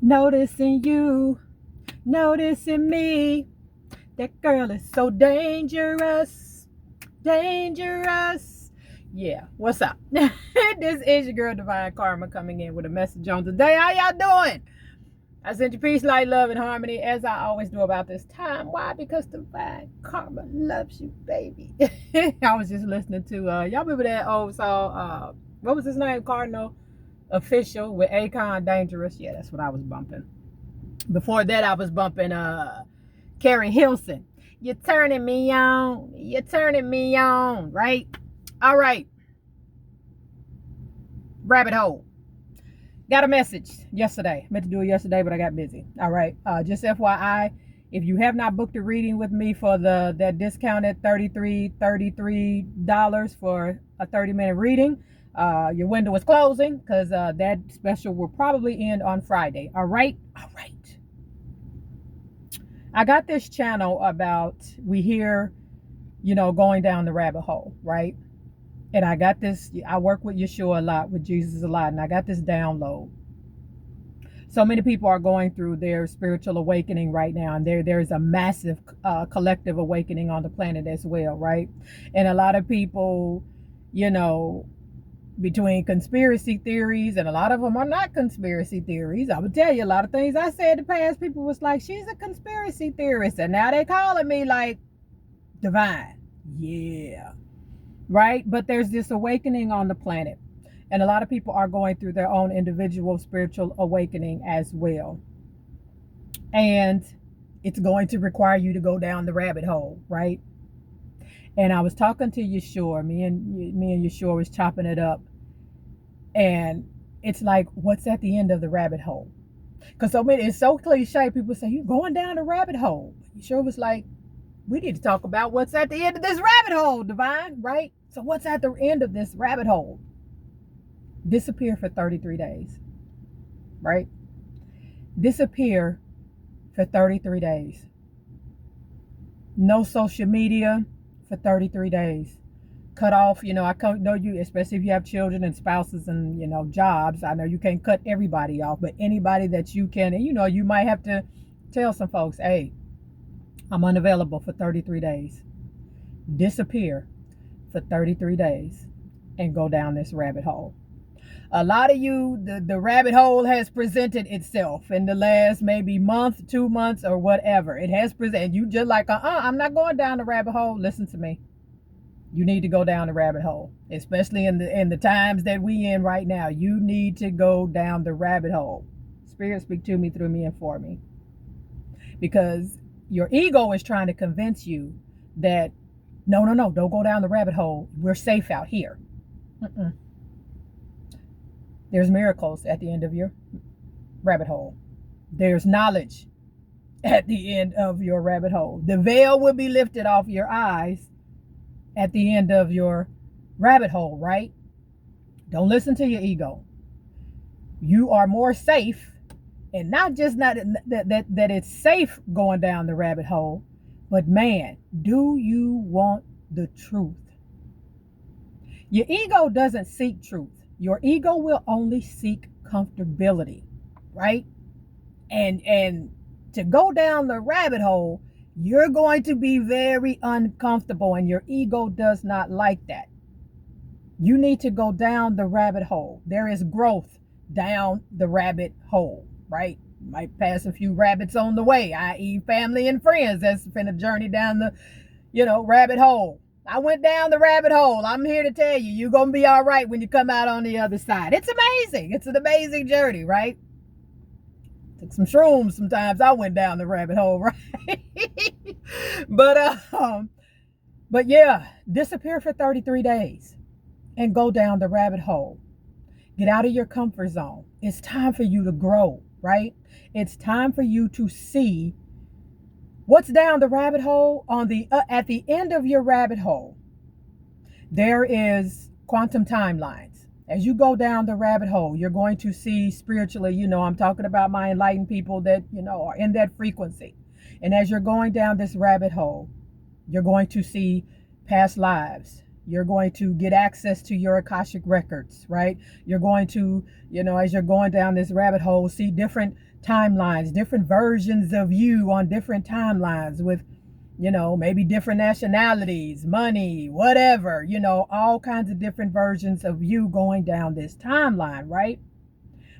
Noticing you, noticing me. That girl is so dangerous, dangerous. Yeah, what's up? This is your girl Divine Karma coming in with a message on today. How y'all doing? I send you peace, light, love, and harmony as I always do about this time. Why? Because Divine Karma loves you, baby. I was just listening to y'all remember that old song? What was his name? Cardinal Official with Akon Dangerous. Yeah, that's what I was bumping. Before that, I was bumping Carrie Hilson. You're turning me on. You're turning me on, right? All right. Rabbit hole. Got a message yesterday. Meant to do it yesterday, but I got busy. All right. Just FYI, if you have not booked a reading with me for that discounted $33 for a 30-minute reading, your window is closing because that special will probably end on Friday. All right. All right. I got this channel about we hear, going down the rabbit hole, right? And I got this, I work with Yeshua a lot, with Jesus a lot, and I got this download. So many people are going through their spiritual awakening right now, and there's a massive collective awakening on the planet as well, right? And a lot of people, between conspiracy theories, and a lot of them are not conspiracy theories. I would tell you a lot of things I said in the past, people was like, she's a conspiracy theorist, and now they calling me like divine. Yeah, right? But there's this awakening on the planet, and a lot of people are going through their own individual spiritual awakening as well, and it's going to require you to go down the rabbit hole, right? And I was talking to Yeshua. Me and Yeshua was chopping it up. And it's like, what's at the end of the rabbit hole? Because it's so cliche. People say, you're going down the rabbit hole. Yeshua was like, we need to talk about what's at the end of this rabbit hole, Divine, right? So what's at the end of this rabbit hole? Disappear for 33 days, right? Disappear for 33 days. No social media for 33 days. Cut off, I know you, especially if you have children and spouses and, jobs. I know you can't cut everybody off, but anybody that you can, and you might have to tell some folks, hey, I'm unavailable for 33 days. Disappear for 33 days and go down this rabbit hole. A lot of you, the rabbit hole has presented itself in the last maybe month, 2 months, or whatever. It has presented. You just like, I'm not going down the rabbit hole. Listen to me. You need to go down the rabbit hole, especially in the times that we in right now. You need to go down the rabbit hole. Spirit, speak to me, through me, and for me. Because your ego is trying to convince you that, no, don't go down the rabbit hole. We're safe out here. Mm-mm. There's miracles at the end of your rabbit hole. There's knowledge at the end of your rabbit hole. The veil will be lifted off your eyes at the end of your rabbit hole, right? Don't listen to your ego. You are more safe, and not just that it's safe going down the rabbit hole, but man, do you want the truth? Your ego doesn't seek truth. Your ego will only seek comfortability, right? And to go down the rabbit hole, you're going to be very uncomfortable, and your ego does not like that. You need to go down the rabbit hole. There is growth down the rabbit hole, right? Might pass a few rabbits on the way, i.e. family and friends that's been a journey down the, rabbit hole. I went down the rabbit hole. I'm here to tell you, you're going to be all right when you come out on the other side. It's amazing. It's an amazing journey, right? Took some shrooms sometimes. I went down the rabbit hole, right? But yeah, disappear for 33 days and go down the rabbit hole. Get out of your comfort zone. It's time for you to grow, right? It's time for you to see what's down the rabbit hole. At the end of your rabbit hole, there is quantum timelines. As you go down the rabbit hole, you're going to see spiritually, I'm talking about my enlightened people that, are in that frequency. And as you're going down this rabbit hole, you're going to see past lives. You're going to get access to your Akashic records, right? You're going to, as you're going down this rabbit hole, see different timelines, different versions of you on different timelines with, maybe different nationalities, money, whatever, all kinds of different versions of you going down this timeline, right?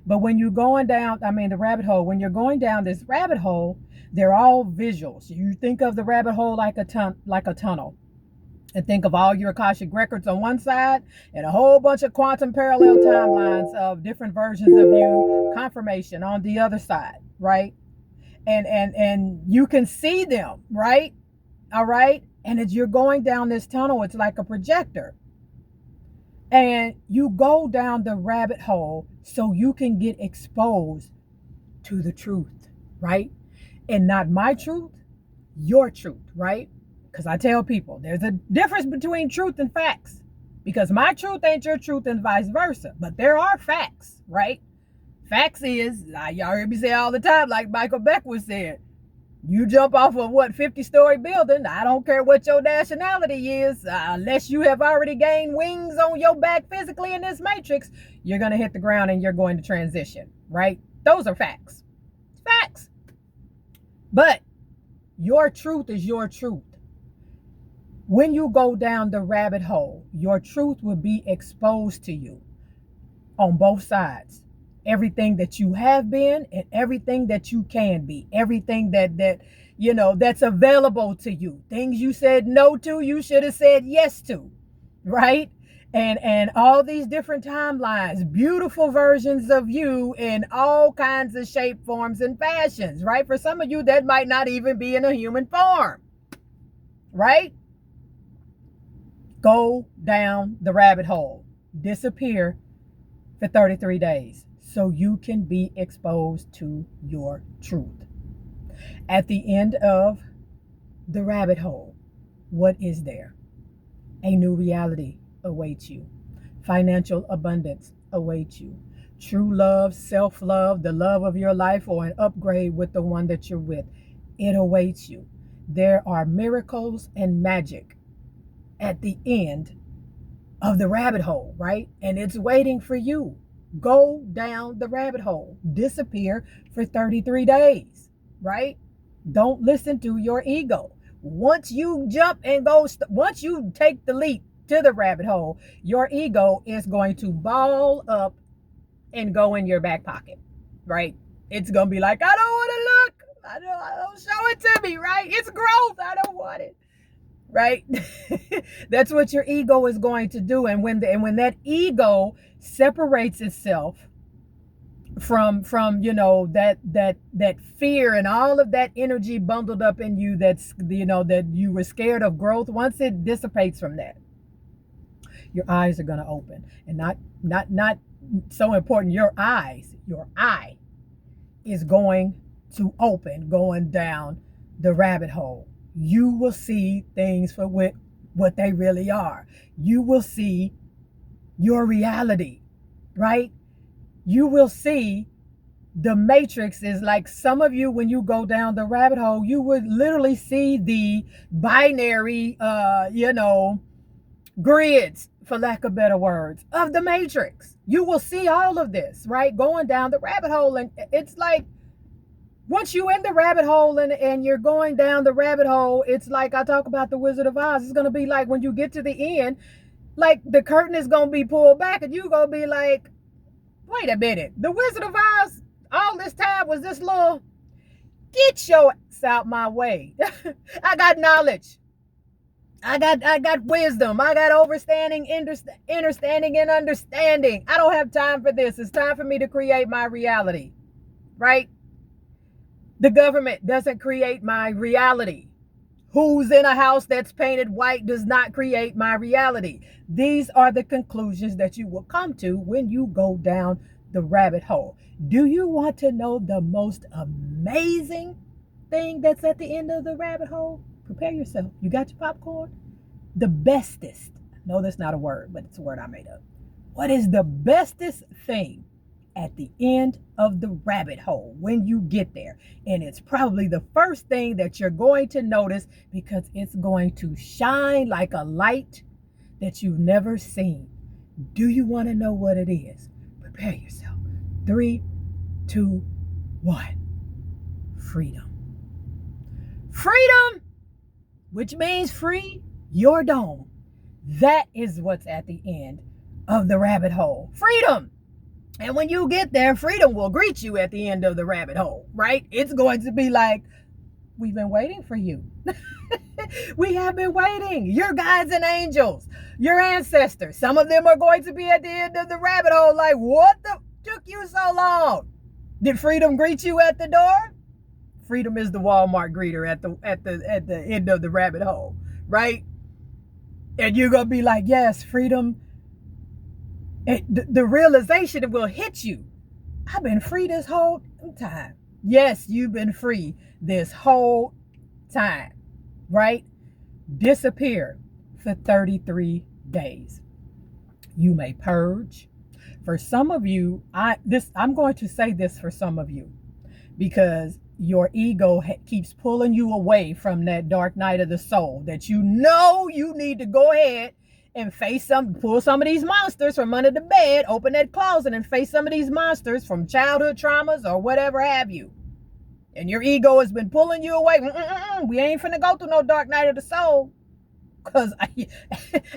But when you're going down, the rabbit hole, when you're going down this rabbit hole, they're all visuals. You think of the rabbit hole like a tunnel. And think of all your Akashic records on one side and a whole bunch of quantum parallel timelines of different versions of you, confirmation on the other side, right? And you can see them, right? All right. And as you're going down this tunnel, it's like a projector. And you go down the rabbit hole so you can get exposed to the truth, right? And not my truth, your truth, right? Because I tell people there's a difference between truth and facts. Because my truth ain't your truth and vice versa. But there are facts, right? Facts is, y'all hear me say all the time, like Michael Beckwith said, you jump off of 50-story building, I don't care what your nationality is, unless you have already gained wings on your back physically in this matrix, you're going to hit the ground and you're going to transition, right? Those are facts. Facts. But your truth is your truth. When you go down the rabbit hole, your truth will be exposed to you on both sides. Everything that you have been and everything that you can be, everything that's available to you. Things you said no to, you should have said yes to, right? And all these different timelines, beautiful versions of you in all kinds of shape, forms, and fashions, right? For some of you, that might not even be in a human form, right? Go down the rabbit hole, disappear for 33 days. So you can be exposed to your truth. At the end of the rabbit hole, what is there? A new reality awaits you. Financial abundance awaits you. True love, self-love, the love of your life, or an upgrade with the one that you're with. It awaits you. There are miracles and magic at the end of the rabbit hole, right? And it's waiting for you. Go down the rabbit hole, disappear for 33 days, right? Don't listen to your ego. Once you jump and once you take the leap to the rabbit hole, your ego is going to ball up and go in your back pocket, right? It's going to be like, I don't want to look. I don't show it to me, right? It's growth. I don't want it. Right? That's what your ego is going to do. And when that ego separates itself from that fear and all of that energy bundled up in you, that's that you were scared of growth, once it dissipates from that, your eyes are going to open. And not so important, your eye is going to open, going down the rabbit hole. You will see things for what they really are. You will see your reality, right? You will see the matrix is like, some of you, when you go down the rabbit hole, you would literally see the binary, grids, for lack of better words, of the matrix. You will see all of this, right? Going down the rabbit hole. And it's like, once you're in the rabbit hole and you're going down the rabbit hole, it's like I talk about the Wizard of Oz. It's going to be like when you get to the end, like the curtain is going to be pulled back and you're going to be like, wait a minute. The Wizard of Oz all this time was this little, get your ass out my way. I got knowledge. I got wisdom. I got understanding and understanding. I don't have time for this. It's time for me to create my reality, right? The government doesn't create my reality. Who's in a house that's painted white does not create my reality. These are the conclusions that you will come to when you go down the rabbit hole. Do you want to know the most amazing thing that's at the end of the rabbit hole? Prepare yourself. You got your popcorn? The bestest. No, that's not a word, but it's a word I made up. What is the bestest thing at the end of the rabbit hole when you get there? And it's probably the first thing that you're going to notice, because it's going to shine like a light that you've never seen. Do you want to know what it is? Prepare yourself. 3, 2, 1. freedom. Freedom, which means free your dome. That is what's at the end of the rabbit hole. Freedom. And when you get there, freedom will greet you at the end of the rabbit hole, right? It's going to be like, we've been waiting for you. We have been waiting. Your guides and angels, your ancestors. Some of them are going to be at the end of the rabbit hole like, what the took you so long? Did freedom greet you at the door? Freedom is the Walmart greeter at the end of the rabbit hole, right? And you're going to be like, yes, freedom. The realization will hit you. I've been free this whole time. Yes, you've been free this whole time, right? Disappear for 33 days. You may purge. For some of you, I'm going to say this for some of you because your ego keeps pulling you away from that dark night of the soul that you know you need to go ahead and pull some of these monsters from under the bed, open that closet and face some of these monsters from childhood traumas or whatever have you. And your ego has been pulling you away. We ain't finna go through no dark night of the soul. Because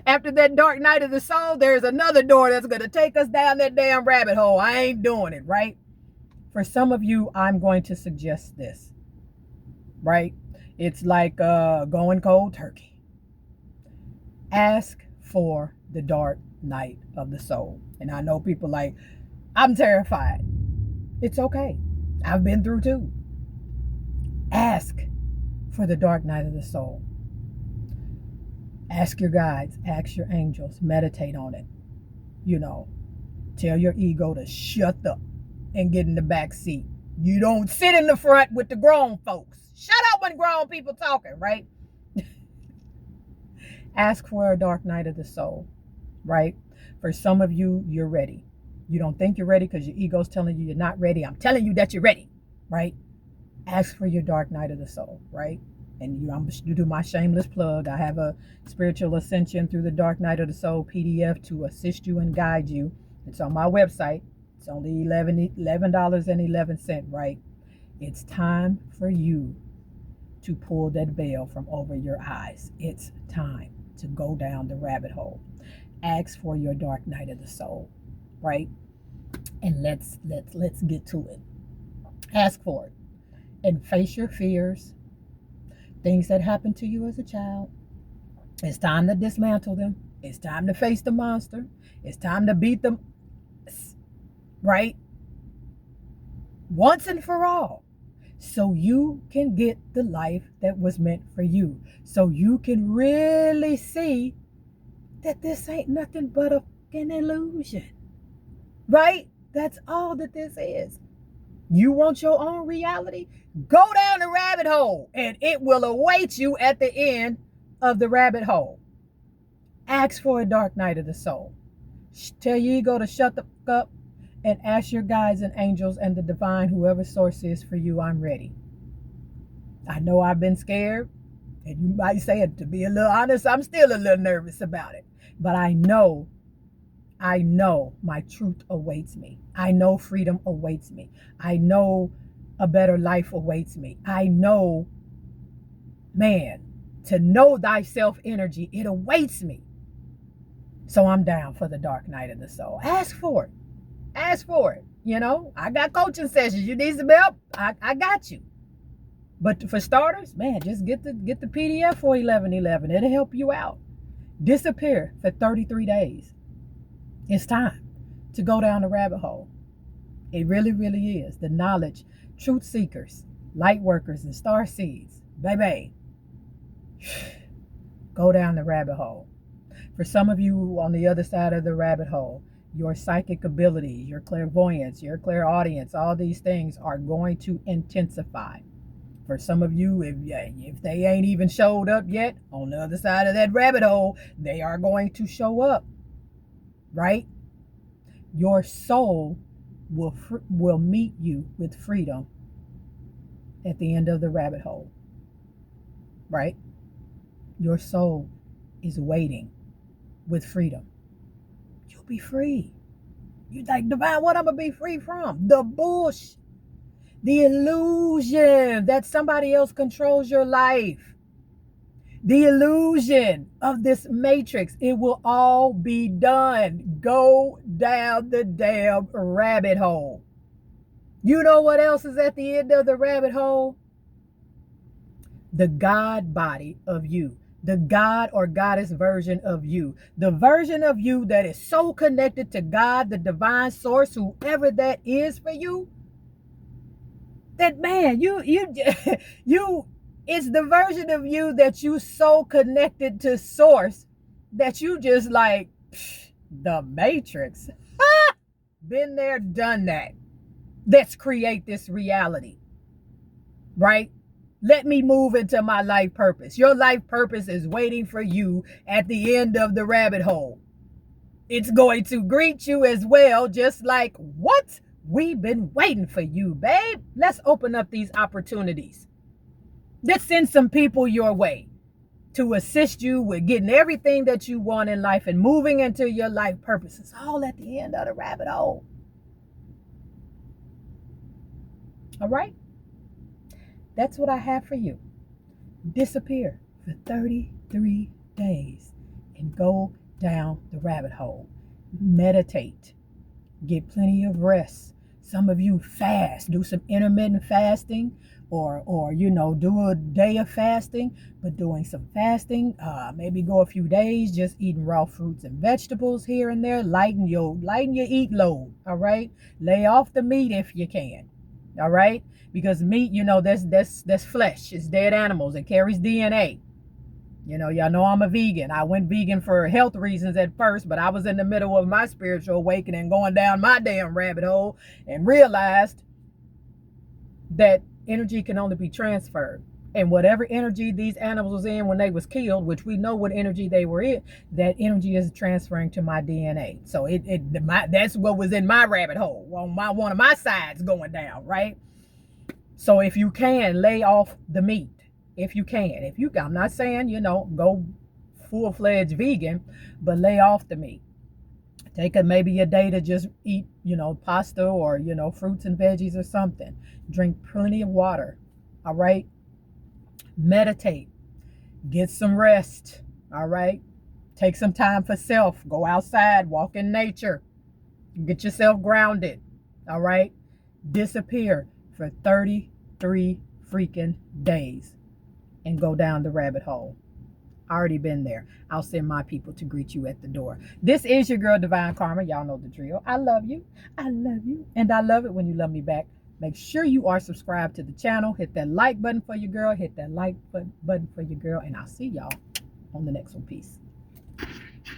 after that dark night of the soul, there's another door that's going to take us down that damn rabbit hole. I ain't doing it, right? For some of you, I'm going to suggest this, right? It's like going cold turkey. Ask for the dark night of the soul. And I know people like, I'm terrified. It's okay. I've been through too. Ask for the dark night of the soul. Ask your guides, ask your angels, meditate on it. Tell your ego to shut up and get in the back seat. You don't sit in the front with the grown folks. Shut up when grown people talking, right? Ask for a dark night of the soul, right? For some of you, you're ready. You don't think you're ready because your ego's telling you you're not ready. I'm telling you that you're ready, right? Ask for your dark night of the soul, right? And I'm just to do my shameless plug. I have a spiritual ascension through the dark night of the soul PDF to assist you and guide you. It's on my website. It's only $11.11, right? It's time for you to pull that veil from over your eyes. It's time to go down the rabbit hole. Ask for your dark night of the soul, right? And let's get to it. Ask for it and face your fears. Things that happened to you as a child. It's time to dismantle them. It's time to face the monster. It's time to beat them, right? Once and for all. So you can get the life that was meant for you. So you can really see that this ain't nothing but an illusion. Right? That's all that this is. You want your own reality? Go down the rabbit hole and it will await you at the end of the rabbit hole. Ask for a dark night of the soul. Tell your ego to shut the fuck up and ask your guides and angels and the divine, whoever source is for you, I'm ready. I know I've been scared, and you might say it, to be a little honest, I'm still a little nervous about it. But I know my truth awaits me. I know freedom awaits me. I know a better life awaits me. I know, man, to know thyself energy, it awaits me. So I'm down for the dark night of the soul. Ask for it. Ask for it. I got coaching sessions. You need some help? I got you. But for starters, man, just get the PDF for 1111. It'll help you out. Disappear for 33 days. It's time to go down the rabbit hole. It really, really is. The knowledge, truth seekers, light workers, and star seeds. Baby, go down the rabbit hole. For some of you on the other side of the rabbit hole, your psychic abilities, your clairvoyance, your clairaudience, all these things are going to intensify. For some of you, if they ain't even showed up yet on the other side of that rabbit hole, they are going to show up, right? Your soul will meet you with freedom at the end of the rabbit hole, right? Your soul is waiting with freedom. Be free. You like, Divine, what I'm gonna be free from? The bullshit. The illusion that somebody else controls your life. The illusion of this matrix. It will all be done. Go down the damn rabbit hole. You know what else is at the end of the rabbit hole? The God body of you. The God or goddess version of you. The version of you that is so connected to God, the divine source, whoever that is for you. That man, you it's the version of you that you so connected to source that you just like the matrix. Been there, done that. Let's create this reality. Right? Let me move into my life purpose. Your life purpose is waiting for you at the end of the rabbit hole. It's going to greet you as well, just like, what? We've been waiting for you, babe. Let's open up these opportunities. Let's send some people your way to assist you with getting everything that you want in life and moving into your life purposes. All at the end of the rabbit hole. All right? That's what I have for you. Disappear for 33 days and go down the rabbit hole. Meditate. Get plenty of rest. Some of you fast. Do some intermittent fasting or do a day of fasting, but doing some fasting. Maybe go a few days just eating raw fruits and vegetables here and there. Lighten your eat load. All right? Lay off the meat if you can. All right? Because meat, that's flesh. It's dead animals. It carries DNA. Y'all know I'm a vegan. I went vegan for health reasons at first, but I was in the middle of my spiritual awakening, going down my damn rabbit hole, and realized that energy can only be transferred. And whatever energy these animals was in when they was killed, which we know what energy they were in, that energy is transferring to my DNA. So that's what was in my rabbit hole, on one of my sides going down, right? So if you can, lay off the meat. If you can. I'm not saying, go full-fledged vegan, but lay off the meat. Take maybe a day to just eat, pasta or, fruits and veggies or something. Drink plenty of water. All right? Meditate. Get some rest. All right? Take some time for self. Go outside. Walk in nature. Get yourself grounded. All right? Disappear for 33 freaking days and go down the rabbit hole. Already been there. I'll send my people to greet you at the door. This is your girl, Divine Karma. Y'all know the drill. I love you. I love you. And I love it when you love me back. Make sure you are subscribed to the channel. Hit that like button for your girl. Hit that like button for your girl. And I'll see y'all on the next one. Peace.